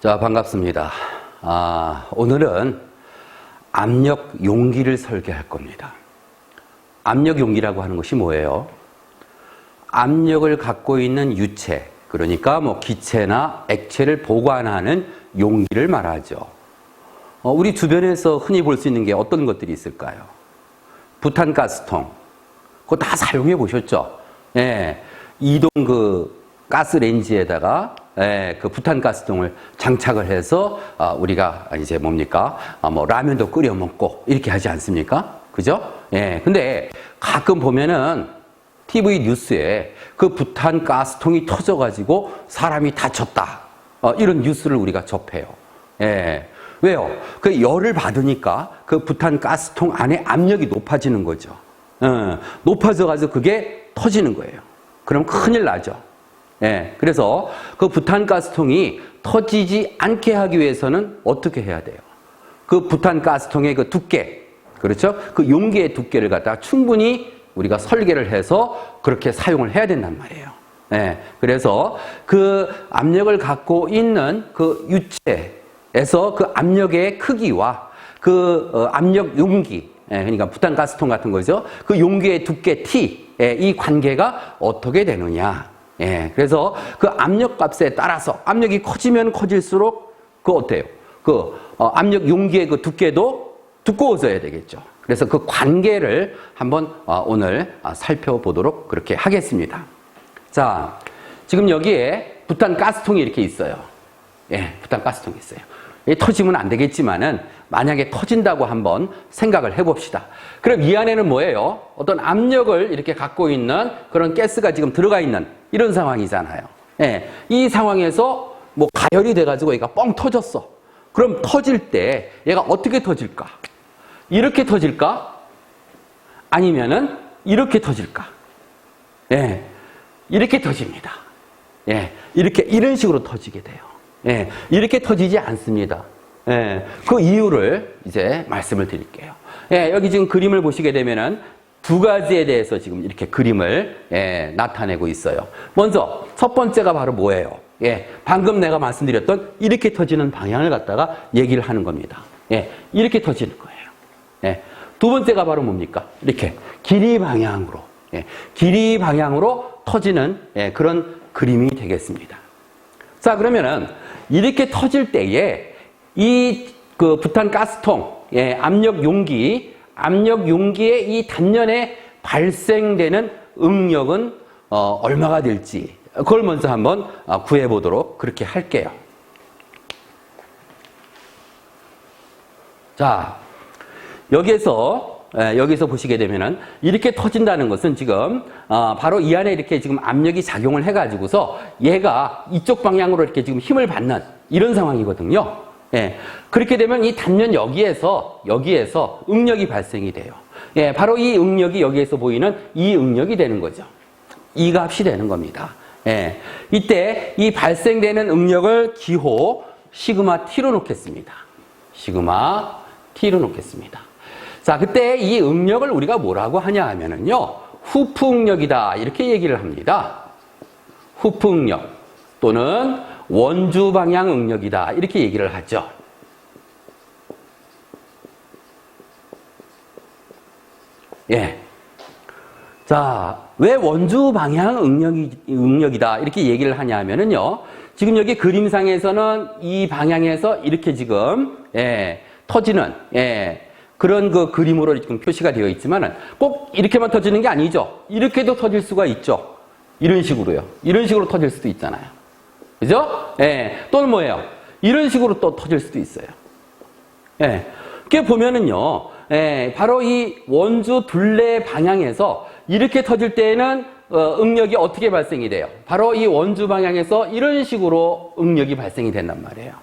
자, 반갑습니다. 오늘은 압력 용기를 설계할 겁니다. 압력 용기라고 하는 것이 뭐예요? 압력을 갖고 있는 유체, 그러니까 기체나 액체를 보관하는 용기를 말하죠. 우리 주변에서 흔히 볼 수 있는 게 어떤 것들이 있을까요? 부탄가스통. 그거 다 사용해 보셨죠? 예. 이동 가스 렌지에다가 그 부탄가스통을 장착을 해서 우리가 이제 라면도 끓여 먹고 이렇게 하지 않습니까? 그죠? 예. 근데 가끔 보면은 TV 뉴스에 그 부탄가스통이 터져가지고 사람이 다쳤다. 이런 뉴스를 우리가 접해요. 예. 왜요? 그 열을 받으니까 그 부탄가스통 안에 압력이 높아지는 거죠. 높아져가지고 그게 터지는 거예요. 그럼 큰일 나죠. 예, 그래서 그 부탄가스통이 터지지 않게 하기 위해서는 어떻게 해야 돼요? 그 부탄가스통의 그 두께, 그렇죠? 그 용기의 두께를 갖다가 충분히 우리가 설계를 해서 그렇게 사용을 해야 된단 말이에요. 예, 그래서 그 압력을 갖고 있는 그 유체에서 그 압력의 크기와 그 압력 용기, 그러니까 부탄가스통 같은 거죠. 그 용기의 두께 T, 이 관계가 어떻게 되느냐. 예, 그래서 그 압력 값에 따라서 압력이 커지면 커질수록 어때요? 압력 용기의 그 두께도 두꺼워져야 되겠죠. 그래서 그 관계를 한번 오늘 살펴보도록 그렇게 하겠습니다. 자, 지금 여기에 부탄가스통이 이렇게 있어요. 예, 부탄가스통이 있어요. 터지면 안 되겠지만은 만약에 터진다고 한번 생각을 해봅시다. 그럼 이 안에는 뭐예요? 어떤 압력을 이렇게 갖고 있는 그런 가스가 지금 들어가 있는 이런 상황이잖아요. 예, 이 상황에서 가열이 돼가지고 얘가 뻥 터졌어. 그럼 터질 때 얘가 어떻게 터질까? 이렇게 터질까? 아니면은 이렇게 터질까? 예, 이렇게 터집니다. 예, 이런 식으로 터지게 돼요. 예, 이렇게 터지지 않습니다. 예, 그 이유를 이제 말씀을 드릴게요. 예, 여기 지금 그림을 보시게 되면은 두 가지에 대해서 지금 이렇게 그림을 나타내고 있어요. 먼저 첫 번째가 바로 뭐예요? 예, 방금 내가 말씀드렸던 이렇게 터지는 방향을 갖다가 얘기를 하는 겁니다. 예, 이렇게 터지는 거예요. 예, 두 번째가 바로 뭡니까? 이렇게 길이 방향으로, 길이 방향으로 터지는 그런 그림이 되겠습니다. 자, 그러면은 이렇게 터질 때에 그 부탄가스통, 압력 용기의 이 단면에 발생되는 응력은 얼마가 될지 그걸 먼저 한번 구해보도록 그렇게 할게요. 자, 여기서 보시게 되면은 이렇게 터진다는 것은 지금 바로 이 안에 이렇게 지금 압력이 작용을 해가지고서 얘가 이쪽 방향으로 이렇게 지금 힘을 받는 이런 상황이거든요. 예, 그렇게 되면 이 단면 여기에서 응력이 발생이 돼요. 예, 바로 이 응력이 여기에서 보이는 이 응력이 되는 거죠. 이 값이 되는 겁니다. 예, 이때 이 발생되는 응력을 기호 시그마 T로 놓겠습니다. 시그마 T로 놓겠습니다. 자, 그때 이 응력을 우리가 뭐라고 하냐 하면은요, 후프 응력이다. 이렇게 얘기를 합니다. 후프 응력 또는 원주 방향 응력이다. 이렇게 얘기를 하죠. 예. 자, 왜 원주 방향 응력이다. 이렇게 얘기를 하냐 하면은요, 지금 여기 그림상에서는 이 방향에서 이렇게 지금, 터지는, 그런 그 그림으로 지금 표시가 되어 있지만은 꼭 이렇게만 터지는 게 아니죠. 이렇게도 터질 수가 있죠. 이런 식으로요. 이런 식으로 터질 수도 있잖아요. 그죠? 예. 또는 뭐예요? 이런 식으로 또 터질 수도 있어요. 예. 이렇게 보면은요, 바로 이 원주 둘레 방향에서 이렇게 터질 때에는 응력이 어떻게 발생이 돼요? 바로 이 원주 방향에서 이런 식으로 응력이 발생이 된단 말이에요.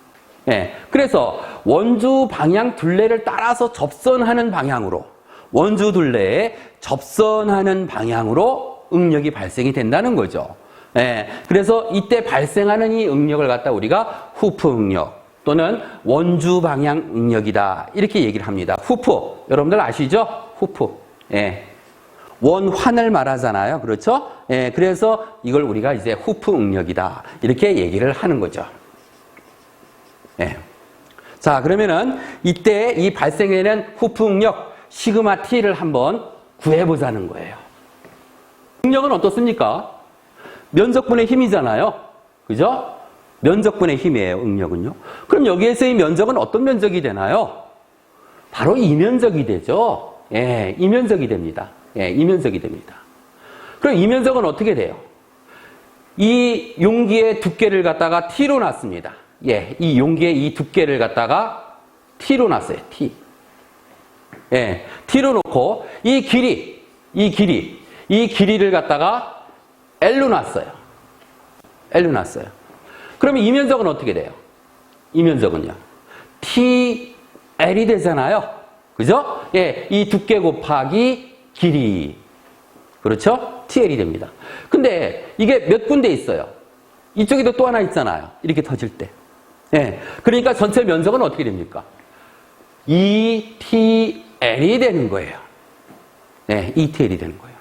예. 그래서 원주 방향 둘레를 따라서 접선하는 방향으로, 원주 둘레에 접선하는 방향으로 응력이 발생이 된다는 거죠. 예, 그래서 이때 발생하는 이 응력을 갖다 우리가 후프 응력 또는 원주 방향 응력이다. 이렇게 얘기를 합니다. 후프. 여러분들 아시죠? 후프. 예. 원환을 말하잖아요. 그렇죠? 예, 그래서 이걸 우리가 이제 후프 응력이다. 이렇게 얘기를 하는 거죠. 예. 자, 그러면은 이때 이 발생되는 후프 응력 시그마 T를 한번 구해보자는 거예요. 응력은 어떻습니까? 면적분의 힘이잖아요. 그죠? 면적분의 힘이에요, 응력은요. 그럼 여기에서의 면적은 어떤 면적이 되나요? 바로 이면적이 되죠. 예, 이면적이 됩니다. 예, 이면적이 됩니다. 그럼 이면적은 어떻게 돼요? 이 용기의 두께를 갖다가 T로 놨습니다. 예, 이 용기의 이 두께를 갖다가 T로 놨어요, T. 예, T로 놓고 이 길이를 갖다가 L로 놨어요. L로 놨어요. 그러면 이면적은 어떻게 돼요? 이면적은요. TL이 되잖아요. 그죠? 예, 이 두께 곱하기 길이. 그렇죠? TL이 됩니다. 근데 이게 몇 군데 있어요? 이쪽에도 또 하나 있잖아요. 이렇게 터질 때. 예, 그러니까 전체 면적은 어떻게 됩니까? ETL이 되는 거예요. 네, ETL이 되는 거예요.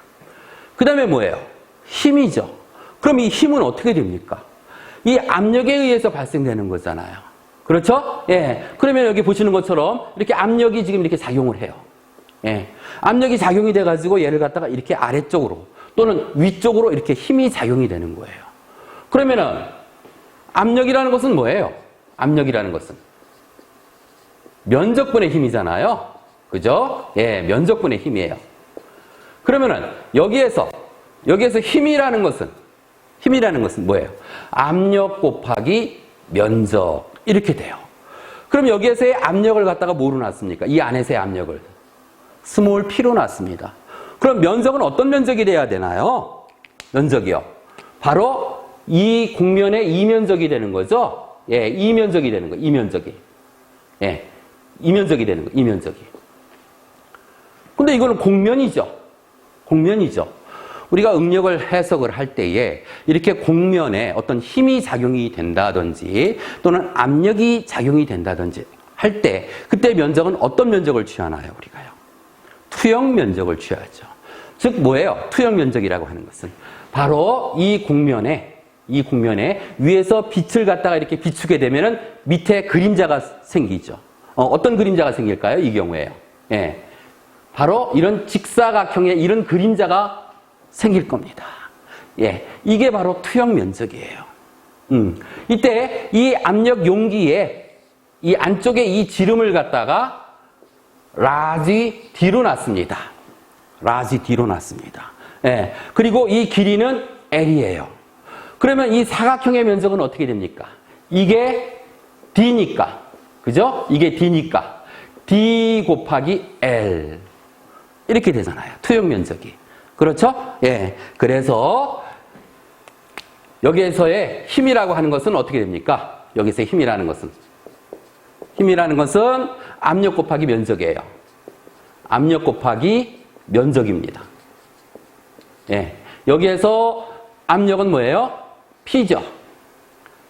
그 다음에 뭐예요? 힘이죠. 그럼 이 힘은 어떻게 됩니까? 이 압력에 의해서 발생되는 거잖아요. 그렇죠? 예. 그러면 여기 보시는 것처럼 이렇게 압력이 지금 이렇게 작용을 해요. 예. 압력이 작용이 돼가지고 얘를 갖다가 이렇게 아래쪽으로 또는 위쪽으로 이렇게 힘이 작용이 되는 거예요. 그러면은 압력이라는 것은 뭐예요? 압력이라는 것은 면적분의 힘이잖아요. 그죠? 예, 면적분의 힘이에요. 그러면은 여기에서 힘이라는 것은 뭐예요? 압력 곱하기 면적 이렇게 돼요. 그럼 여기에서의 압력을 갖다가 뭐로 놨습니까? 이 안에서의 압력을 스몰 p로 놨습니다. 그럼 면적은 어떤 면적이 돼야 되나요? 면적이요. 바로 이 공면의 이면적이 되는 거죠. 예, 이면적이 되는 거, 이면적이. 예, 이면적이 되는 거, 이면적이. 근데 이거는 공면이죠. 공면이죠. 우리가 응력을 해석을 할 때에 이렇게 공면에 어떤 힘이 작용이 된다든지 또는 압력이 작용이 된다든지 할 때 그때 면적은 어떤 면적을 취하나요, 우리가요? 투영 면적을 취하죠. 즉 뭐예요? 투영 면적이라고 하는 것은 바로 이 공면에 위에서 빛을 갖다가 이렇게 비추게 되면은 밑에 그림자가 생기죠. 어떤 그림자가 생길까요? 이 경우에요. 예. 바로 이런 직사각형의 이런 그림자가 생길 겁니다. 예. 이게 바로 투영 면적이에요. 이때 이 압력 용기에 이 안쪽에 이 지름을 갖다가 라지 D로 놨습니다. 라지 D로 놨습니다. 예. 그리고 이 길이는 L이에요. 그러면 이 사각형의 면적은 어떻게 됩니까? 이게 D니까. 그죠? 이게 D니까. D 곱하기 L. 이렇게 되잖아요. 투영 면적이. 그렇죠? 예. 그래서 여기에서의 힘이라고 하는 것은 어떻게 됩니까? 여기서의 힘이라는 것은 압력 곱하기 면적이에요. 압력 곱하기 면적입니다. 예. 여기에서 압력은 뭐예요? P죠.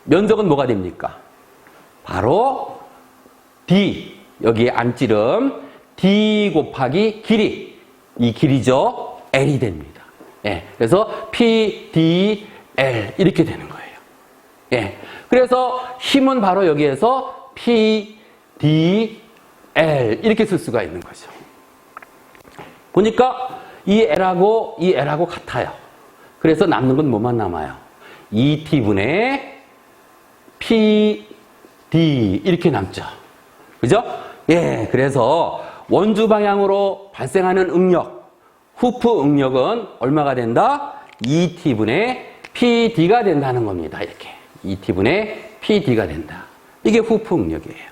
면적은 뭐가 됩니까? 바로 D. 여기에 안지름 D 곱하기 길이. 이 길이죠. L이 됩니다. 예. 그래서 P, D, L 이렇게 되는 거예요. 예. 그래서 힘은 바로 여기에서 P, D, L 이렇게 쓸 수가 있는 거죠. 보니까 이 L하고 같아요. 그래서 남는 건 뭐만 남아요? 2T분의 P, D 이렇게 남죠. 그죠? 예, 그래서 원주 방향으로 발생하는 응력, 후프 응력은 얼마가 된다? 2T분의 PD가 된다는 겁니다. 이렇게 2T분의 PD가 된다. 이게 후프 응력이에요.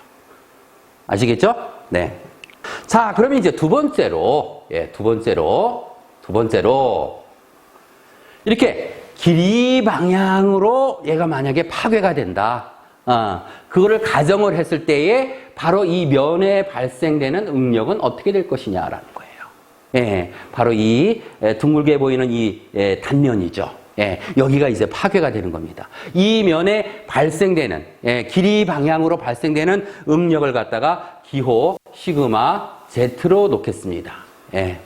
아시겠죠? 네. 자, 그러면 이제 두 번째로 이렇게 길이 방향으로 얘가 만약에 파괴가 된다. 그거를 가정을 했을 때에 바로 이 면에 발생되는 응력은 어떻게 될 것이냐라는 거예요. 예, 바로 이 둥글게 보이는 이 단면이죠. 예, 여기가 이제 파괴가 되는 겁니다. 이 면에 발생되는 길이 방향으로 발생되는 응력을 갖다가 기호 시그마 Z로 놓겠습니다. 예.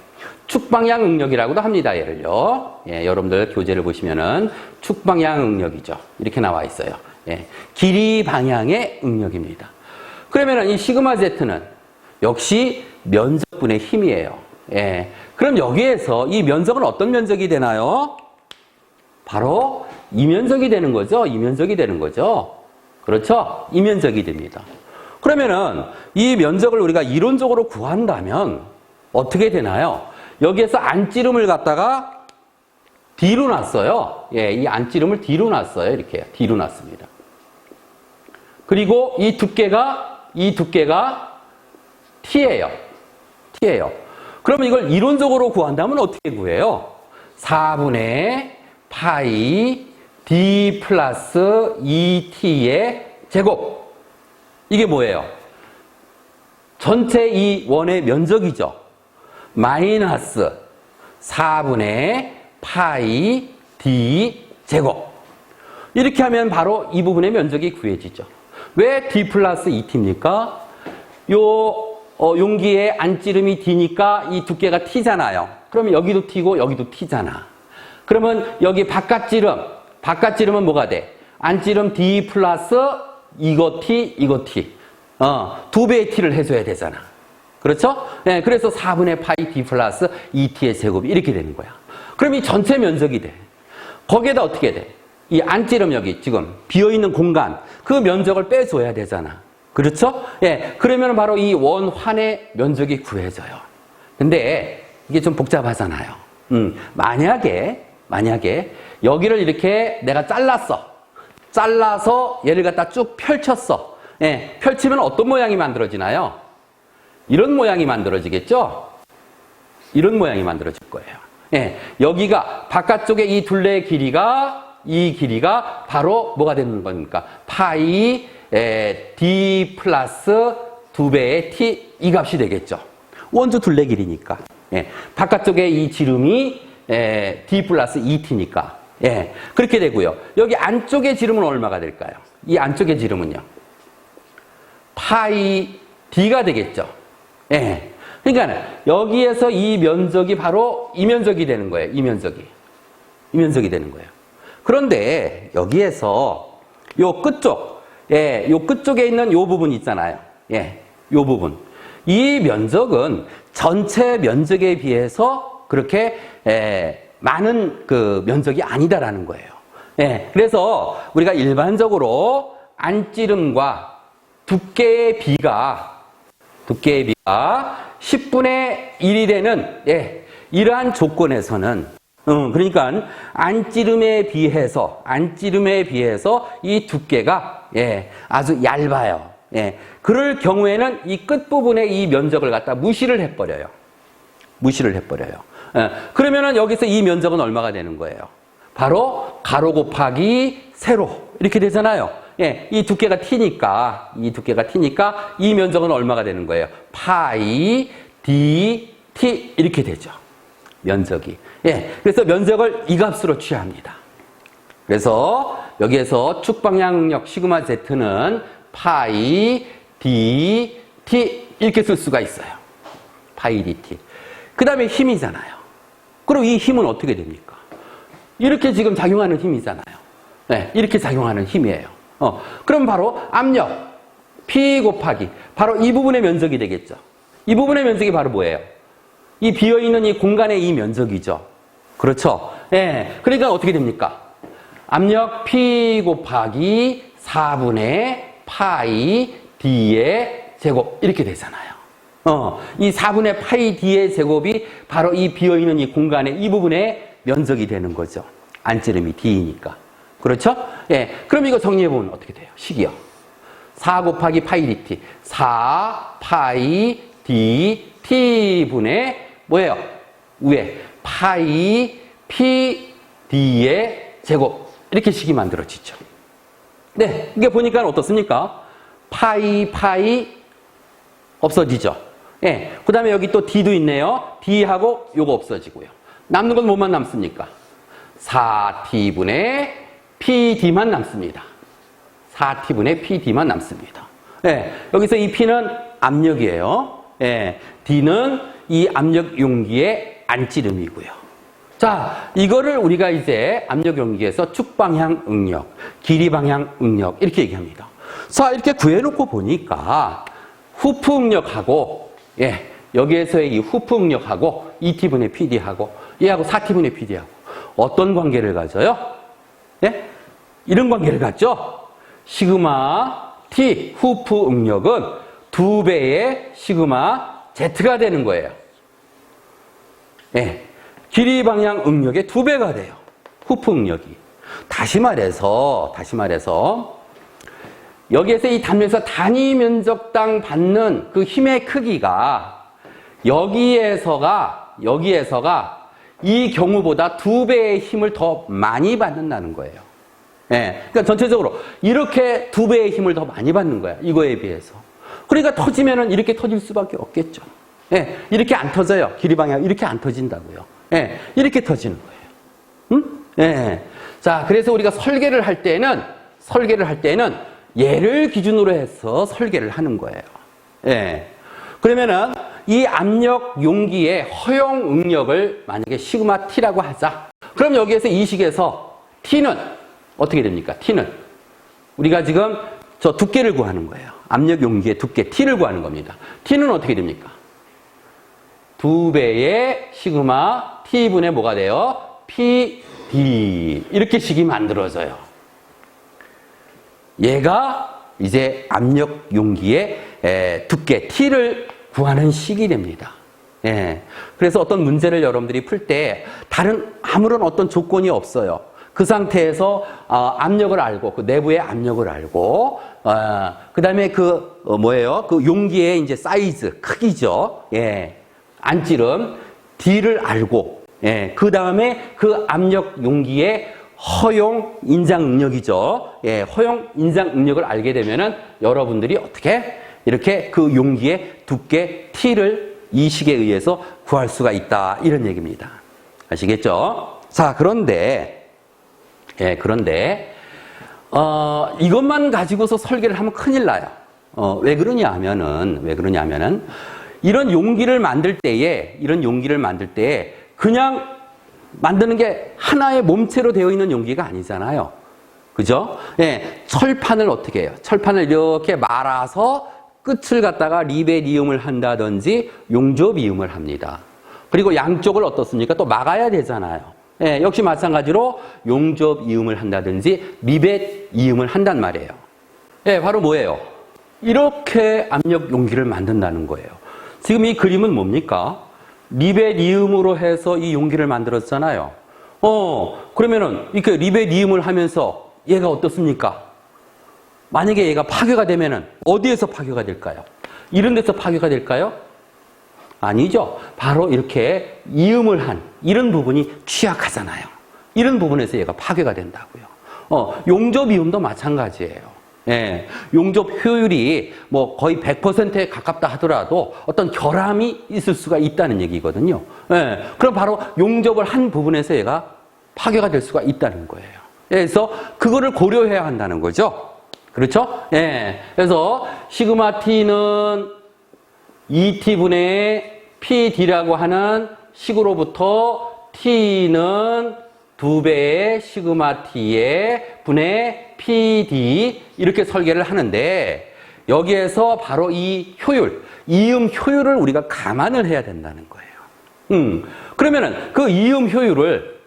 축방향 응력이라고도 합니다. 얘를요. 예, 여러분들 교재를 보시면은 축방향 응력이죠. 이렇게 나와 있어요. 예, 길이 방향의 응력입니다. 그러면 이 시그마 Z는 역시 면적분의 힘이에요. 예, 그럼 여기에서 이 면적은 어떤 면적이 되나요? 바로 이 면적이 되는 거죠. 이 면적이 되는 거죠. 그렇죠? 이 면적이 됩니다. 그러면은 이 면적을 우리가 이론적으로 구한다면 어떻게 되나요? 여기에서 안찌름을 갖다가 D로 놨어요. 예, 이 안찌름을 D로 놨어요. 이렇게 D로 놨습니다. 그리고 이 두께가 T예요. T예요. 그러면 이걸 이론적으로 구한다면 어떻게 구해요? 4분의 파이 D 플러스 2T의 제곱. 이게 뭐예요? 전체 이 원의 면적이죠. 마이너스 4분의 파이 D 제곱. 이렇게 하면 바로 이 부분의 면적이 구해지죠. 왜 D 플러스 2T입니까? 용기의 안찌름이 D니까 이 두께가 T잖아요. 그러면 여기도 T고 여기도 T잖아. 그러면 여기 바깥찌름은 뭐가 돼? 안찌름 D 플러스 이거 T, 이거 T. 두 배의 T를 해줘야 되잖아. 그렇죠? 네, 그래서 4분의 파이 D 플러스 2T의 제곱이 이렇게 되는 거야. 그럼 이 전체 면적이 돼. 거기에다 어떻게 돼? 이 안찌름 여기 지금 비어있는 공간, 그 면적을 빼줘야 되잖아. 그렇죠? 예, 그러면 바로 이 원환의 면적이 구해져요. 근데 이게 좀 복잡하잖아요. 만약에 여기를 이렇게 내가 잘라서 얘를 갖다 쭉 펼쳤어. 예, 펼치면 어떤 모양이 만들어지나요? 이런 모양이 만들어지겠죠? 이런 모양이 만들어질 거예요. 예, 여기가 바깥쪽에 이 둘레의 이 길이가 바로 뭐가 되는 겁니까? 파이 D 플러스 2배의 T 이 값이 되겠죠. 원주 둘레 길이니까. 예, 바깥쪽에 이 지름이 D 플러스 2T니까. 예, 그렇게 되고요. 여기 안쪽의 지름은 얼마가 될까요? 이 안쪽의 지름은요. 파이 D가 되겠죠. 예. 그러니까 여기에서 이 면적이 바로 이 면적이 되는 거예요. 이 면적이 되는 거예요. 그런데 여기에서 요 끝쪽, 예, 요 끝쪽에 있는 요 부분 있잖아요. 예, 요 부분. 이 면적은 전체 면적에 비해서 그렇게 많은 그 면적이 아니다라는 거예요. 예, 그래서 우리가 일반적으로 안찌름과 두께의 비가 10분의 1이 되는 이러한 조건에서는 그러니까 안찌름에 비해서 이 두께가 아주 얇아요. 그럴 경우에는 이 끝부분에 이 면적을 갖다 무시를 해버려요. 그러면은 여기서 이 면적은 얼마가 되는 거예요? 바로 가로 곱하기 세로 이렇게 되잖아요. 이 두께가 T니까 이 면적은 얼마가 되는 거예요? 파이 D T 이렇게 되죠. 면적이. 그래서 면적을 이 값으로 취합니다. 그래서 여기에서 축방향력 시그마 Z는 파이 D T 이렇게 쓸 수가 있어요. 파이 D T. 그 다음에 힘이잖아요. 그럼 이 힘은 어떻게 됩니까? 이렇게 지금 작용하는 힘이잖아요. 이렇게 작용하는 힘이에요. 그럼 바로 압력 P 곱하기 바로 이 부분의 면적이 되겠죠. 이 부분의 면적이 바로 뭐예요? 이 비어있는 이 공간의 이 면적이죠. 그렇죠? 그러니까 어떻게 됩니까? 압력 P 곱하기 4분의 파이 D의 제곱 이렇게 되잖아요. 이 4분의 파이 D의 제곱이 바로 이 비어있는 이 공간의 이 부분의 면적이 되는 거죠. 안찌름이 D이니까. 그렇죠? 그럼 이거 정리해보면 어떻게 돼요? 식이요. 4 곱하기 파이 dt. 4 파이 d t분의 뭐예요? 위에 파이 p d의 제곱. 이렇게 식이 만들어지죠. 네, 이게 보니까 어떻습니까? 파이 없어지죠. 그 다음에 여기 또 d도 있네요. d하고 요거 없어지고요. 남는 건 뭐만 남습니까? 4t분의 PD만 남습니다. 4T분의 PD만 남습니다. 여기서 이 P는 압력이에요. D는 이 압력 용기의 안찌름이고요. 자, 이거를 우리가 이제 압력 용기에서 축 방향 응력, 길이 방향 응력 이렇게 얘기합니다. 자, 이렇게 구해놓고 보니까 후프 응력하고 여기에서의 이 후프 응력하고 2T분의 PD하고 얘하고 4T분의 PD하고 어떤 관계를 가져요? 예? 이런 관계를 갖죠? 시그마 T 후프 응력은 2배의 시그마 Z가 되는 거예요. 예. 길이 방향 응력의 2배가 돼요. 후프 응력이. 다시 말해서 여기에서 이 단면에서 단위 면적당 받는 그 힘의 크기가 여기에서가 이 경우보다 2배의 힘을 더 많이 받는다는 거예요. 예. 그러니까 전체적으로 이렇게 2배의 힘을 더 많이 받는 거야. 이거에 비해서. 그러니까 터지면은 이렇게 터질 수밖에 없겠죠. 예. 이렇게 안 터져요. 길이 방향 이렇게 안 터진다고요. 예. 이렇게 터지는 거예요. 예. 자, 그래서 우리가 설계를 할 때는 얘를 기준으로 해서 설계를 하는 거예요. 예. 그러면은 이 압력 용기의 허용 응력을 만약에 시그마 T라고 하자. 그럼 여기에서 이 식에서 T는 어떻게 됩니까? T는 우리가 지금 저 두께를 구하는 거예요. 압력 용기의 두께 T를 구하는 겁니다. T는 어떻게 됩니까? 2배의 시그마 T분의 뭐가 돼요? PD 이렇게 식이 만들어져요. 얘가 이제 압력 용기의 두께 T를 구하는 식이 됩니다. 예. 그래서 어떤 문제를 여러분들이 풀 때 다른 아무런 어떤 조건이 없어요. 그 상태에서 압력을 알고 그 내부의 압력을 알고 그다음에 그 용기의 이제 사이즈 크기죠. 예. 안찌름 D를 알고 그다음에 그 압력 용기의 허용 인장 응력이죠. 예, 허용 인장 응력을 알게 되면은 여러분들이 어떻게 이렇게 그 용기의 두께 T를 이 식에 의해서 구할 수가 있다. 이런 얘기입니다. 아시겠죠? 자, 그런데 이것만 가지고서 설계를 하면 큰일 나요. 왜 그러냐 하면은 이런 용기를 만들 때에 그냥 만드는 게 하나의 몸체로 되어 있는 용기가 아니잖아요. 그죠? 예, 철판을 어떻게 해요? 철판을 이렇게 말아서 끝을 갖다가 리베리움을 한다든지 용접이음을 합니다. 그리고 양쪽을 어떻습니까? 또 막아야 되잖아요. 예, 역시 마찬가지로 용접이음을 한다든지 리벳이음을 한단 말이에요. 예, 바로 뭐예요? 이렇게 압력 용기를 만든다는 거예요. 지금 이 그림은 뭡니까? 리벳이음으로 해서 이 용기를 만들었잖아요. 그러면은 이렇게 리벳이음을 하면서 얘가 어떻습니까? 만약에 얘가 파괴가 되면은 어디에서 파괴가 될까요? 이런 데서 파괴가 될까요? 아니죠. 바로 이렇게 이음을 한 이런 부분이 취약하잖아요. 이런 부분에서 얘가 파괴가 된다고요. 용접이음도 마찬가지예요. 예, 용접 효율이 뭐 거의 100%에 가깝다 하더라도 어떤 결함이 있을 수가 있다는 얘기거든요. 예, 그럼 바로 용접을 한 부분에서 얘가 파괴가 될 수가 있다는 거예요. 그래서 그거를 고려해야 한다는 거죠. 그렇죠? 예, 그래서 시그마 T는 2T분의 PD라고 하는 식으로부터 T는 2배의 시그마 T의 분의 PD 이렇게 설계를 하는데 여기에서 바로 이 효율, 이음 효율을 우리가 감안을 해야 된다는 거예요. 그러면은 그 이음 효율을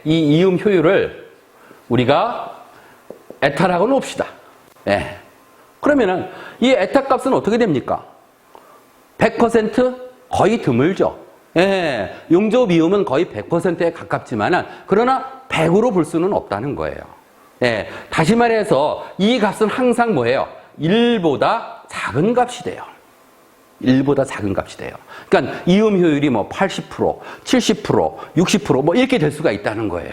이 이음 효율을 우리가 에타라고 놓읍시다. 예. 그러면은 이 에타 값은 어떻게 됩니까? 100% 거의 드물죠. 예, 용접 이음은 거의 100%에 가깝지만은 그러나 100으로 볼 수는 없다는 거예요. 예, 다시 말해서 이 값은 항상 뭐예요? 1보다 작은 값이 돼요. 1보다 작은 값이 돼요. 그러니까 이음 효율이 뭐 80%, 70%, 60% 뭐 이렇게 될 수가 있다는 거예요.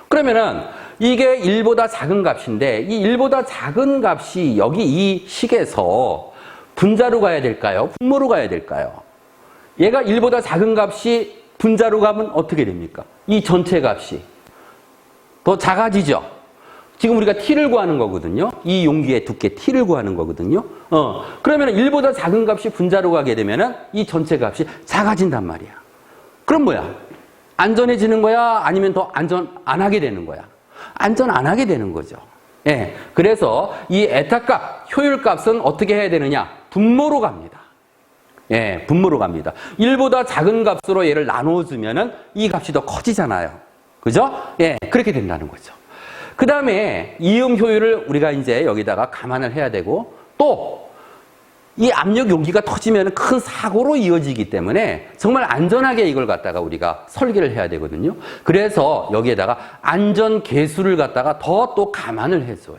그러면은 이게 1보다 작은 값인데 이 1보다 작은 값이 여기 이 식에서 분자로 가야 될까요? 분모로 가야 될까요? 얘가 1보다 작은 값이 분자로 가면 어떻게 됩니까? 이 전체 값이 더 작아지죠? 지금 우리가 T를 구하는 거거든요. 이 용기의 두께 T를 구하는 거거든요. 그러면 1보다 작은 값이 분자로 가게 되면 이 전체 값이 작아진단 말이야. 그럼 뭐야? 안전해지는 거야? 아니면 더 안전 안 하게 되는 거야? 안전 안 하게 되는 거죠. 예. 그래서 이 에타값, 효율값은 어떻게 해야 되느냐? 분모로 갑니다. 예, 분모로 갑니다. 1보다 작은 값으로 얘를 나눠주면은 이 값이 더 커지잖아요. 그죠? 예, 그렇게 된다는 거죠. 그 다음에 이음 효율을 우리가 이제 여기다가 감안을 해야 되고, 또 이 압력 용기가 터지면 큰 사고로 이어지기 때문에 정말 안전하게 이걸 갖다가 우리가 설계를 해야 되거든요. 그래서 여기에다가 안전계수를 갖다가 더 또 감안을 해줘요.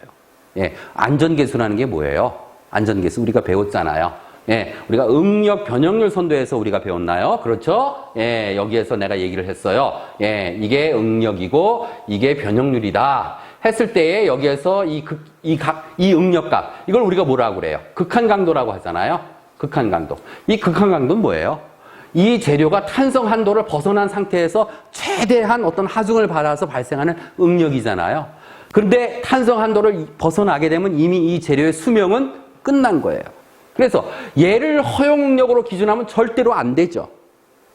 예, 안전계수라는 게 뭐예요? 안전계수 우리가 배웠잖아요. 예, 우리가 응력 변형률 선도에서 우리가 배웠나요? 그렇죠? 예, 여기에서 내가 얘기를 했어요. 예, 이게 응력이고 이게 변형률이다. 했을 때에 여기에서 이 응력값, 이걸 우리가 뭐라고 그래요? 극한 강도라고 하잖아요. 극한 강도. 이 극한 강도는 뭐예요? 이 재료가 탄성 한도를 벗어난 상태에서 최대한 어떤 하중을 받아서 발생하는 응력이잖아요. 그런데 탄성 한도를 벗어나게 되면 이미 이 재료의 수명은 끝난 거예요. 그래서 얘를 허용력으로 기준하면 절대로 안 되죠.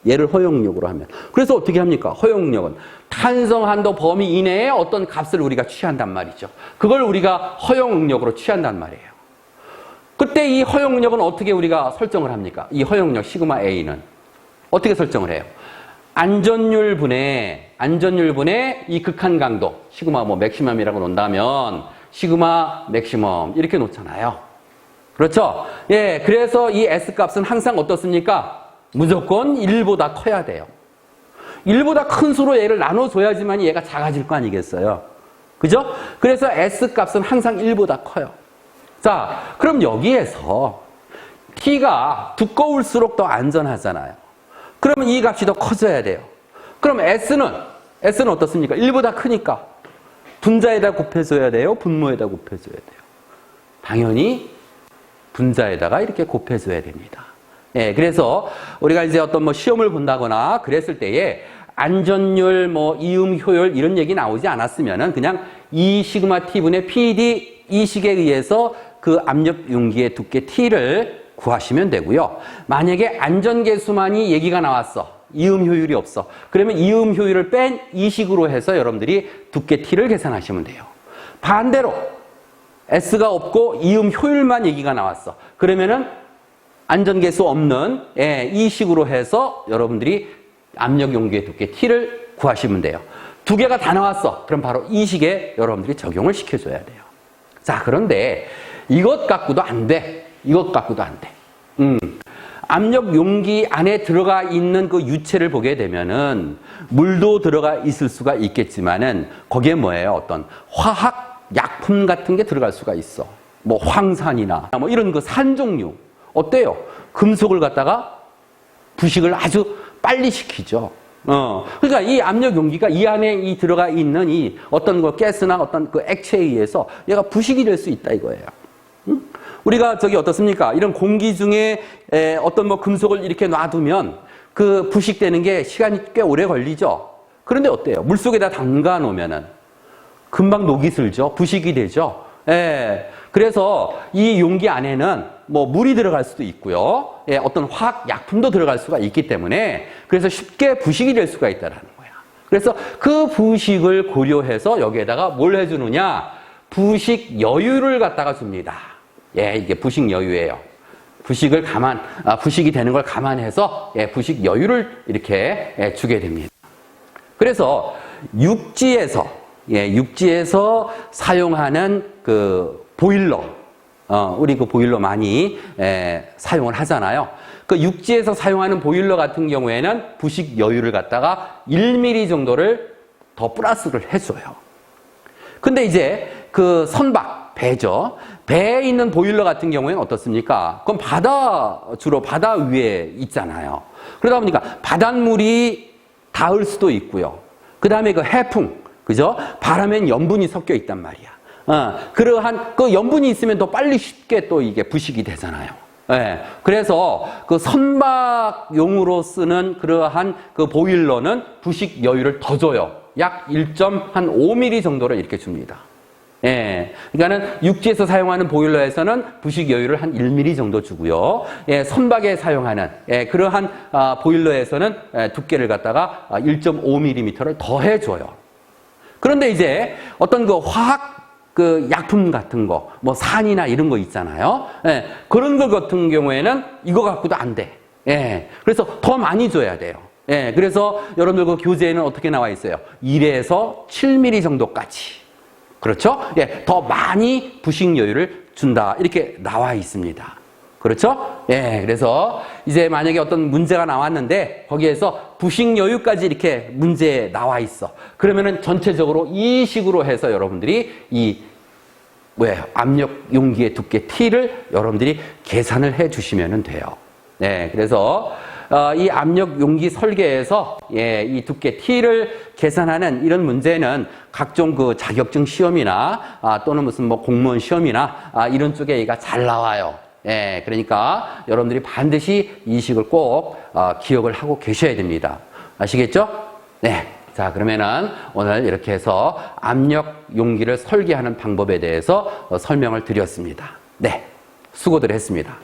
얘를 허용력으로 하면. 그래서 어떻게 합니까? 허용력은 탄성 한도 범위 이내에 어떤 값을 우리가 취한단 말이죠. 그걸 우리가 허용력으로 취한단 말이에요. 그때 이 허용력은 어떻게 우리가 설정을 합니까? 이 허용력 시그마 A는 어떻게 설정을 해요? 안전율 분의 이 극한 강도 시그마 뭐 맥시멈이라고 놓는다면 시그마 맥시멈 이렇게 놓잖아요. 그렇죠? 예, 그래서 이 S 값은 항상 어떻습니까? 무조건 1보다 커야 돼요. 1보다 큰 수로 얘를 나눠줘야지만 얘가 작아질 거 아니겠어요? 그죠? 그래서 S 값은 항상 1보다 커요. 자, 그럼 여기에서 T가 두꺼울수록 더 안전하잖아요. 그러면 이 값이 더 커져야 돼요. 그럼 S는 어떻습니까? 1보다 크니까 분자에다 곱해줘야 돼요? 분모에다 곱해줘야 돼요? 당연히 분자에다가 이렇게 곱해줘야 됩니다. 예, 그래서 우리가 이제 어떤 뭐 시험을 본다거나 그랬을 때에 안전율, 뭐 이음 효율 이런 얘기 나오지 않았으면은 그냥 E 시그마 T분의 PD 이 식에 의해서 그 압력 용기의 두께 T를 구하시면 되고요. 만약에 안전계수만이 얘기가 나왔어. 이음 효율이 없어. 그러면 이음 효율을 뺀 이 식으로 해서 여러분들이 두께 T를 계산하시면 돼요. 반대로 S가 없고 이음 효율만 얘기가 나왔어. 그러면은 안전계수 없는 이 식으로 해서 여러분들이 압력 용기의 두께 T를 구하시면 돼요. 두 개가 다 나왔어. 그럼 바로 이 식에 여러분들이 적용을 시켜줘야 돼요. 자, 그런데 이것 갖고도 안 돼. 이것 갖고도 안 돼. 압력 용기 안에 들어가 있는 그 유체를 보게 되면은 물도 들어가 있을 수가 있겠지만은 거기에 뭐예요? 어떤 화학 약품 같은 게 들어갈 수가 있어. 뭐 황산이나 뭐 이런 그 산 종류. 어때요? 금속을 갖다가 부식을 아주 빨리 시키죠. 그러니까 이 압력 용기가 이 안에 이 들어가 있는 이 어떤 그 가스나 어떤 그 액체에 의해서 얘가 부식이 될 수 있다 이거예요. 우리가 저기 어떻습니까? 이런 공기 중에 어떤 뭐 금속을 이렇게 놔두면 그 부식되는 게 시간이 꽤 오래 걸리죠. 그런데 어때요? 물속에다 담가 놓으면은 금방 녹이 슬죠. 부식이 되죠. 예. 그래서 이 용기 안에는 뭐 물이 들어갈 수도 있고요. 예, 어떤 화학 약품도 들어갈 수가 있기 때문에 그래서 쉽게 부식이 될 수가 있다는 거야. 그래서 그 부식을 고려해서 여기에다가 뭘 해주느냐? 부식 여유를 갖다가 줍니다. 예, 이게 부식 여유예요. 부식이 되는 걸 감안해서 예, 부식 여유를 이렇게 주게 됩니다. 그래서 육지에서 사용하는 그 보일러, 우리 그 보일러 많이 사용을 하잖아요. 그 육지에서 사용하는 보일러 같은 경우에는 부식 여유를 갖다가 1mm 정도를 더 플러스를 해줘요. 근데 이제 그 선박, 배죠. 배에 있는 보일러 같은 경우에는 어떻습니까? 그건 주로 바다 위에 있잖아요. 그러다 보니까 바닷물이 닿을 수도 있고요. 그 다음에 그 해풍, 그죠? 바람엔 염분이 섞여 있단 말이야. 그러한 그 염분이 있으면 더 빨리 쉽게 또 이게 부식이 되잖아요. 예. 그래서 그 선박용으로 쓰는 그러한 그 보일러는 부식 여유를 더 줘요. 약 1.5mm 정도를 이렇게 줍니다. 예. 그러니까는 육지에서 사용하는 보일러에서는 부식 여유를 한 1mm 정도 주고요. 예, 선박에 사용하는 그러한 보일러에서는 두께를 갖다가 1.5mm를 더해 줘요. 그런데 이제 어떤 그 화학 그 약품 같은 거, 뭐 산이나 이런 거 있잖아요. 예, 그런 것 같은 경우에는 이거 갖고도 안 돼. 예, 그래서 더 많이 줘야 돼요. 예, 그래서 여러분들 그 교재에는 어떻게 나와 있어요? 1에서 7mm 정도까지. 그렇죠? 예, 더 많이 부식 여유를 준다. 이렇게 나와 있습니다. 그렇죠? 예, 그래서 이제 만약에 어떤 문제가 나왔는데 거기에서 부식 여유까지 이렇게 문제에 나와 있어. 그러면은 전체적으로 이 식으로 해서 여러분들이 압력 용기의 두께 T를 여러분들이 계산을 해 주시면 돼요. 네, 그래서 이 압력 용기 설계에서 이 두께 T를 계산하는 이런 문제는 각종 그 자격증 시험이나 또는 무슨 뭐 공무원 시험이나 이런 쪽에 얘가 잘 나와요. 예, 그러니까 여러분들이 반드시 이 식을 꼭 기억을 하고 계셔야 됩니다. 아시겠죠? 네. 자, 그러면은 오늘 이렇게 해서 압력 용기를 설계하는 방법에 대해서 설명을 드렸습니다. 네. 수고들 했습니다.